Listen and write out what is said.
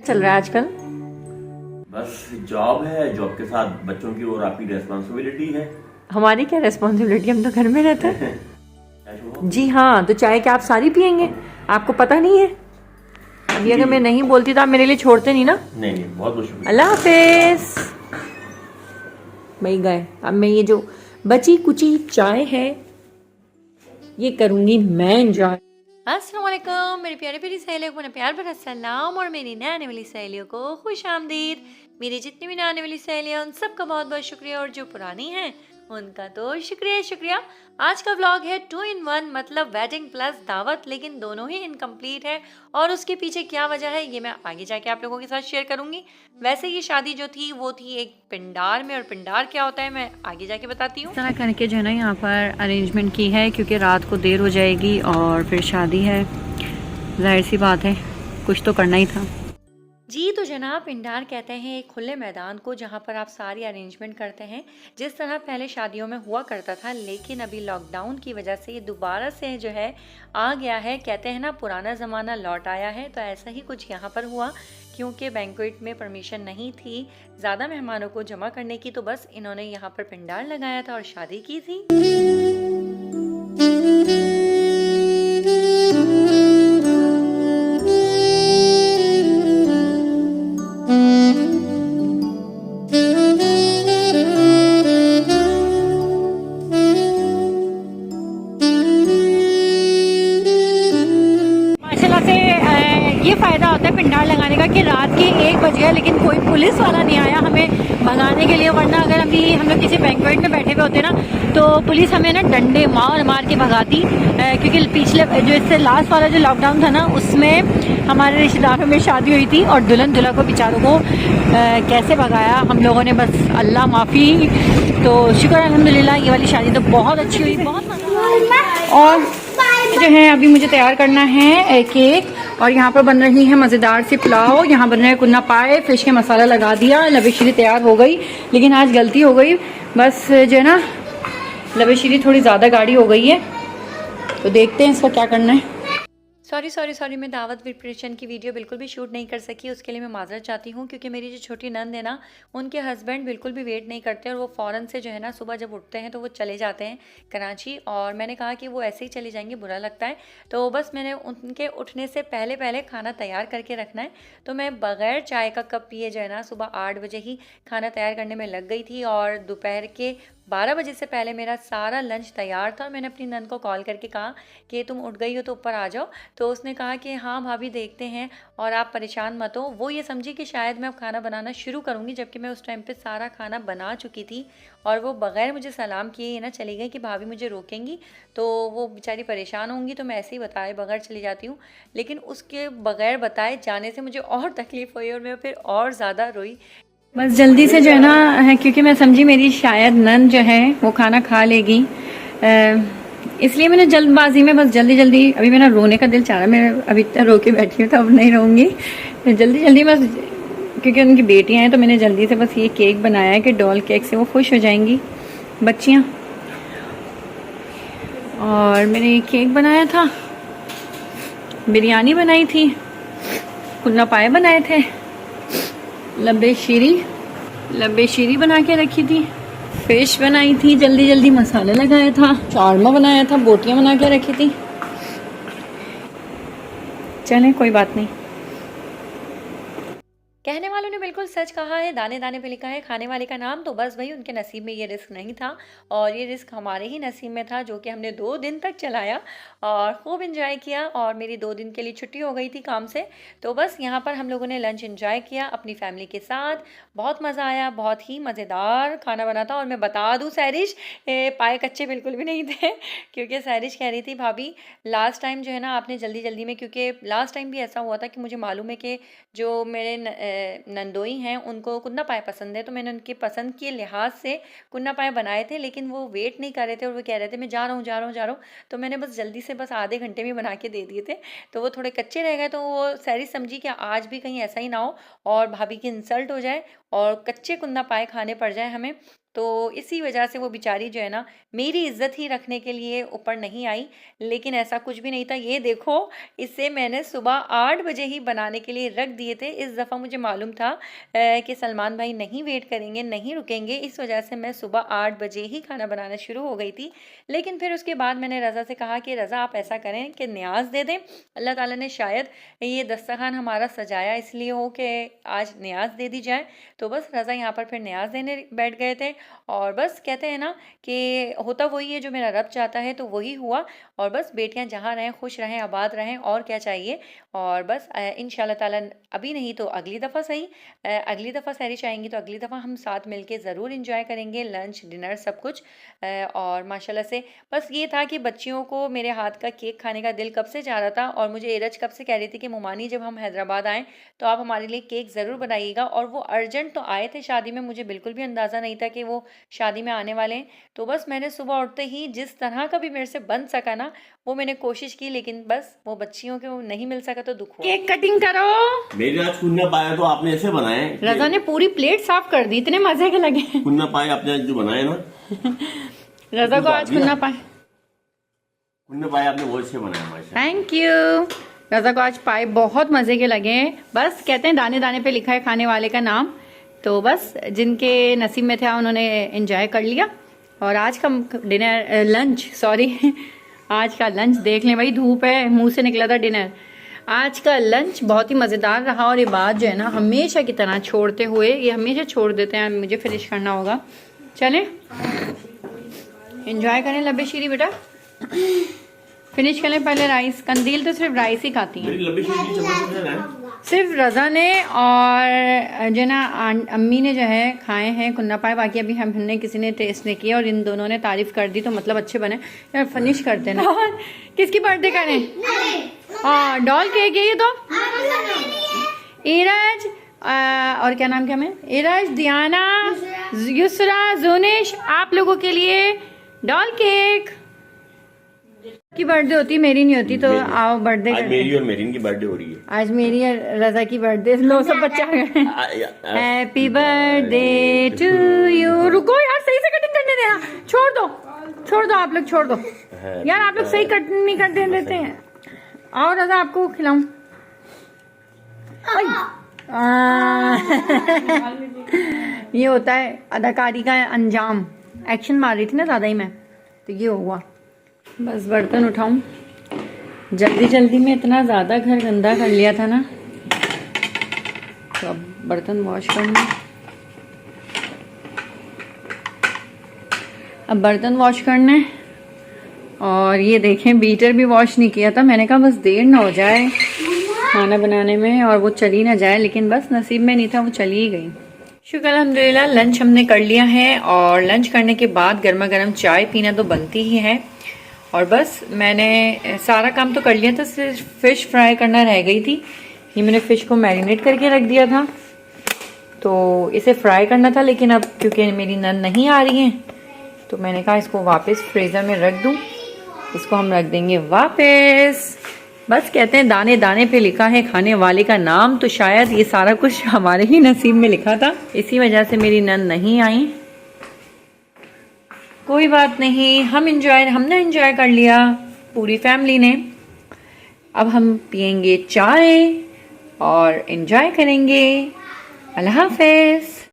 चल रहा है आजकल? बस जॉब है, जॉब के साथ बच्चों की और आपकी रेस्पॉन्सिबिलिटी है। हमारी क्या रेस्पॉन्सिबिलिटी, हम तो घर में रहते हैं। क्या शुभ? जी हाँ, तो चाय क्या आप सारी पियेंगे? आपको पता नहीं है? अभी अगर मैं नहीं बोलती तो आप मेरे लिए छोड़ते नहीं ना? नहीं, बहुत बहुत शुक्रिया। अल्लाह हाफिज। भाई गए। अब मैं ये जो बची कुची चाय है ये करूंगी मैं एंजॉय। अस्सलाम वालेकुम मेरी प्यारी प्यारी सहेलियों को, प्यार भरा सलाम, और मेरी नए आने वाली सहेलियों को खुश आमदीद। मेरी जितनी भी नए आने वाली सहेलियां उन सबका बहुत बहुत शुक्रिया, और जो पुरानी हैं उनका तो शुक्रिया शुक्रिया। आज का व्लॉग है 2 in 1, मतलब वेडिंग प्लस दावत, लेकिन दोनों ही इनकम्प्लीट है, और उसके पीछे क्या वजह है ये मैं आगे जाके आप लोगों के साथ शेयर करूंगी। वैसे ये शादी जो थी वो थी एक पिंडार में, और पिंडार क्या होता है मैं आगे जाके बताती हूँ। इस तरह करके जो है ना यहाँ पर अरेंजमेंट की है, क्योंकि रात को देर हो जाएगी और फिर शादी है, जाहिर सी बात है कुछ तो करना ही था। जी तो जनाब, पिंडार कहते हैं एक खुले मैदान को जहाँ पर आप सारी अरेंजमेंट करते हैं, जिस तरह पहले शादियों में हुआ करता था, लेकिन अभी लॉकडाउन की वजह से ये दोबारा से जो है आ गया है। कहते हैं ना पुराना ज़माना लौट आया है, तो ऐसा ही कुछ यहाँ पर हुआ। क्योंकि बैंक्वेट में परमिशन नहीं थी ज़्यादा मेहमानों को जमा करने की, तो बस इन्होंने यहाँ पर पिंडार लगाया था और शादी की थी। ये फ़ायदा होता है पिंडार लगाने का कि रात के 1 बज गया लेकिन कोई पुलिस वाला नहीं आया हमें भगाने के लिए, वरना अगर अभी हम लोग किसी बैंक्वेट में बैठे हुए होते ना तो पुलिस हमें ना डंडे मार मार के भगाती। क्योंकि पिछले जो इससे लास्ट वाला जो लॉकडाउन था ना उसमें हमारे रिश्तेदारों में शादी हुई थी, और दुल्हन दूल्हा को बेचारों को कैसे भगाया हम लोगों ने, बस अल्लाह माफ़ी। तो शुक्र अल्हम्दुलिल्लाह ये वाली शादी तो बहुत अच्छी हुई, बहुत मज़ा। और जो है अभी मुझे तैयार करना है केक, और यहाँ पर बन रही है मज़ेदार सी पुलाव, यहाँ बन रहा है कुन्ना पाए, फिश के मसाला लगा दिया, लबेशीरी तैयार हो गई। लेकिन आज गलती हो गई, बस जो है ना लबेशीरी थोड़ी ज़्यादा गाढ़ी हो गई है, तो देखते हैं इसका क्या करना है। सॉरी मैं दावत प्रिपरेशन की वीडियो बिल्कुल भी शूट नहीं कर सकी, उसके लिए मैं माजरत चाहती हूँ। क्योंकि मेरी जो छोटी नंद है ना उनके हस्बैंड बिल्कुल भी वेट नहीं करते, और वो फ़ौरन से जो है ना सुबह जब उठते हैं तो वो चले जाते हैं कराची, और मैंने कहा कि वो ऐसे ही चले जाएंगे बुरा लगता है, तो बस मैंने उनके उठने से पहले पहले खाना तैयार करके रखना है। तो मैं बग़ैर चाय का कप पिए जो है ना सुबह 8 बजे ही खाना तैयार करने में लग गई थी, और दोपहर के 12 बजे से पहले मेरा सारा लंच तैयार था। मैंने अपनी नंद को कॉल करके कहा कि तुम उठ गई हो तो ऊपर आ जाओ, तो उसने कहा कि हाँ भाभी देखते हैं और आप परेशान मत हो। वो ये समझी कि शायद मैं अब खाना बनाना शुरू करूँगी, जबकि मैं उस टाइम पे सारा खाना बना चुकी थी, और वो बग़ैर मुझे सलाम किए ये ना चली गई कि भाभी मुझे रोकेंगी तो वो बेचारी परेशान होंगी, तो मैं ऐसे ही बताए बगैर चली जाती हूँ। लेकिन उसके बगैर बताए जाने से मुझे और तकलीफ़ हुई, और मैं फिर और ज़्यादा रोई। बस जल्दी से जो है ना है, क्योंकि मैं समझी मेरी शायद नन जो है वो खाना खा लेगी, इसलिए मैंने जल्दबाजी में बस जल्दी जल्दी, अभी मेरा रोने का दिल चाह रहा है, मैं अभी तक रो के बैठी हूँ तो अब नहीं रहूँगी, जल्दी जल्दी बस, क्योंकि उनकी बेटियाँ हैं तो मैंने जल्दी से बस ये केक बनाया है कि डॉल केक से वो खुश हो जाएंगी बच्चियाँ। और मैंने ये केक बनाया था, बिरयानी बनाई थी, कुन्ना पाए बनाए थे, लब्बे शीरी बना के रखी थी, फिश बनाई थी, जल्दी जल्दी मसाला लगाया था, शॉर्मा बनाया था, बोटियां बना के रखी थी। चलें कोई बात नहीं। कहने वालों ने बिल्कुल सच कहा है, दाने दाने पे लिखा है खाने वाले का नाम। तो बस भाई उनके नसीब में ये रिस्क नहीं था, और ये रिस्क हमारे ही नसीब में था, जो कि हमने 2 दिन तक चलाया और खूब एंजॉय किया। और मेरी 2 दिन के लिए छुट्टी हो गई थी काम से, तो बस यहाँ पर हम लोगों ने लंच एंजॉय किया अपनी फैमिली के साथ। बहुत मज़ा आया, बहुत ही मज़ेदार खाना बना था। और मैं बता दूँ सैरिश, पाए कच्चे बिल्कुल भी नहीं थे क्योंकि सैरिश कह रही थी भाभी लास्ट टाइम जो है ना आपने जल्दी जल्दी में, क्योंकि लास्ट टाइम भी ऐसा हुआ था कि मुझे मालूम है कि जो मेरे नंदोई हैं उनको कुन्ना पाए पसंद है, तो मैंने उनकी पसंद के लिहाज से कुन्ना पाए बनाए थे, लेकिन वो वेट नहीं कर रहे थे और वो कह रहे थे मैं जा रहा हूँ। तो मैंने बस जल्दी से बस आधे घंटे में बना के दे दिए थे, तो वो थोड़े कच्चे रह गए। तो वो सैरी समझी कि आज भी कहीं ऐसा ही ना हो और भाभी की इंसल्ट हो जाए और कच्चे कुन्ना पाए खाने पड़ जाए हमें। तो इसी वजह से वो बेचारी जो है ना मेरी इज्जत ही रखने के लिए ऊपर नहीं आई, लेकिन ऐसा कुछ भी नहीं था। ये देखो, इसे मैंने सुबह 8 बजे ही बनाने के लिए रख दिए थे। इस दफ़ा मुझे मालूम था कि सलमान भाई नहीं वेट करेंगे, नहीं रुकेंगे, इस वजह से मैं सुबह 8 बजे ही खाना बनाना शुरू हो गई थी। लेकिन फिर उसके बाद मैंने रज़ा से कहा कि रज़ा आप ऐसा करें कि न्याज़ दे दें। अल्लाह ताला ने शायद ये दस्तरखान हमारा सजाया इसलिए हो कि आज न्याज़ दे दी जाए। तो बस रज़ा यहाँ पर फिर न्याज़ देने बैठ गए थे। और बस कहते हैं ना कि होता वही है जो मेरा रब चाहता है, तो वही हुआ। और बस बेटियां जहाँ रहें खुश रहें, आबाद रहें, और क्या चाहिए। और बस इंशाल्लाह ताला अभी नहीं तो अगली दफ़ा सही, अगली दफ़ा सहरी चाहेंगी तो अगली दफ़ा हम साथ मिलके ज़रूर इंजॉय करेंगे, लंच डिनर सब कुछ। और माशाल्लाह से बस ये था कि बच्चियों को मेरे हाथ का केक खाने का दिल कब से जा रहा था। और मुझे एरज कब से कह रही थी कि मुमानी जब हम हैदराबाद आएँ तो आप हमारे लिए केक ज़रूर बनाइएगा। और वो अर्जेंट तो आए थे शादी में, मुझे बिल्कुल भी अंदाज़ा नहीं था कि वो शादी में आने वाले हैं। तो बस मैंने सुबह उठते ही जिस तरह का भी मेरे से बन सका ना वो मैंने कोशिश की, लेकिन बस वो बच्चियों के वो नहीं मिल सका तो दुख हुआ। केक कटिंग करो। मेरे आज कुन्ना पाया तो आपने ऐसे बनाए। रज़ा ने पूरी प्लेट साफ कर दी, इतने मजे के लगे। कुन्ना पाए आपने जो बनाए ना, रज़ा को आज कुन्ना पाए, कुन्ना पाए आपने बहुत अच्छे बनाए माशाल्लाह। Thank you. रज़ा को आज पाए बहुत मजे के लगे। बस कहते हैं दाने दाने पे लिखा है खाने वाले का नाम, तो बस जिनके नसीब में था उन्होंने एंजॉय कर लिया। और आज का डिनर लंच आज का लंच देख लें भाई, धूप है मुंह से निकला था डिनर। आज का लंच बहुत ही मज़ेदार रहा। और ये बात जो है ना हमेशा की तरह छोड़ते हुए, ये हमेशा छोड़ देते हैं, मुझे फिनिश करना होगा। चलें एंजॉय करें लबे शीरी बेटा, फिनिश करें पहले राइस। कंदील तो सिर्फ राइस ही खाती हैं, मेरी लंबी शीरी चम्मच से है। सिर्फ रज़ा ने और जो ना अम्मी ने जो है खाए हैं कुन्ना पाए, बाकी अभी हमने किसी ने टेस्ट नहीं किया। और इन दोनों ने तारीफ कर दी तो मतलब अच्छे बने। यार फिनिश करते ना। किसकी बर्थडे करें? हाँ डॉल केक है ये तो। इरज और क्या नाम क्या मैं, इरज, दियाना, युसरा, जोनिश, आप लोगों के लिए डॉल केक। की बर्थडे होती, मेरी नहीं होती, तो आओ बर्थडे। आज मेरी और मेरीन की बर्थडे हो रही है। आज मेरी और रज़ा की बर्थडे। लो सब बच्चे आ गए। Happy birthday to you. रुको यार, सही से कटिंग करने देना, छोड़ दो आप लोग, छोड़ दो यार, आप लोग सही कट नहीं करते देते हैं। आओ रज़ा आपको खिलाऊं। ये होता है अदाकारी का अंजाम। एक्शन मार रही थी ना ज्यादा ही मैं, तो ये हुआ। बस बर्तन उठाऊं, जल्दी जल्दी में इतना ज़्यादा घर गंदा कर लिया था ना, तो अब बर्तन वॉश करना। अब बर्तन वॉश करने। और ये देखें बीटर भी वॉश नहीं किया था, मैंने कहा बस देर ना हो जाए खाना बनाने में और वो चली ना जाए, लेकिन बस नसीब में नहीं था, वो चली ही गई। शुक्र अल्हम्दुलिल्लाह लंच हमने कर लिया है। और लंच करने के बाद गर्मा गर्म चाय पीना तो बनती ही है। और बस मैंने सारा काम तो कर लिया था, सिर्फ फ़िश फ्राई करना रह गई थी। ये मैंने फ़िश को मैरिनेट करके रख दिया था, तो इसे फ्राई करना था। लेकिन अब क्योंकि मेरी नन नहीं आ रही हैं तो मैंने कहा इसको वापस फ्रीज़र में रख दूं। इसको हम रख देंगे वापस। बस कहते हैं दाने दाने पे लिखा है खाने वाले का नाम, तो शायद ये सारा कुछ हमारे ही नसीब में लिखा था, इसी वजह से मेरी नन नहीं आई। कोई बात नहीं, हमने एंजॉय कर लिया पूरी फैमिली ने। अब हम पियेंगे चाय और एंजॉय करेंगे। अल्लाह हाफ़िज़।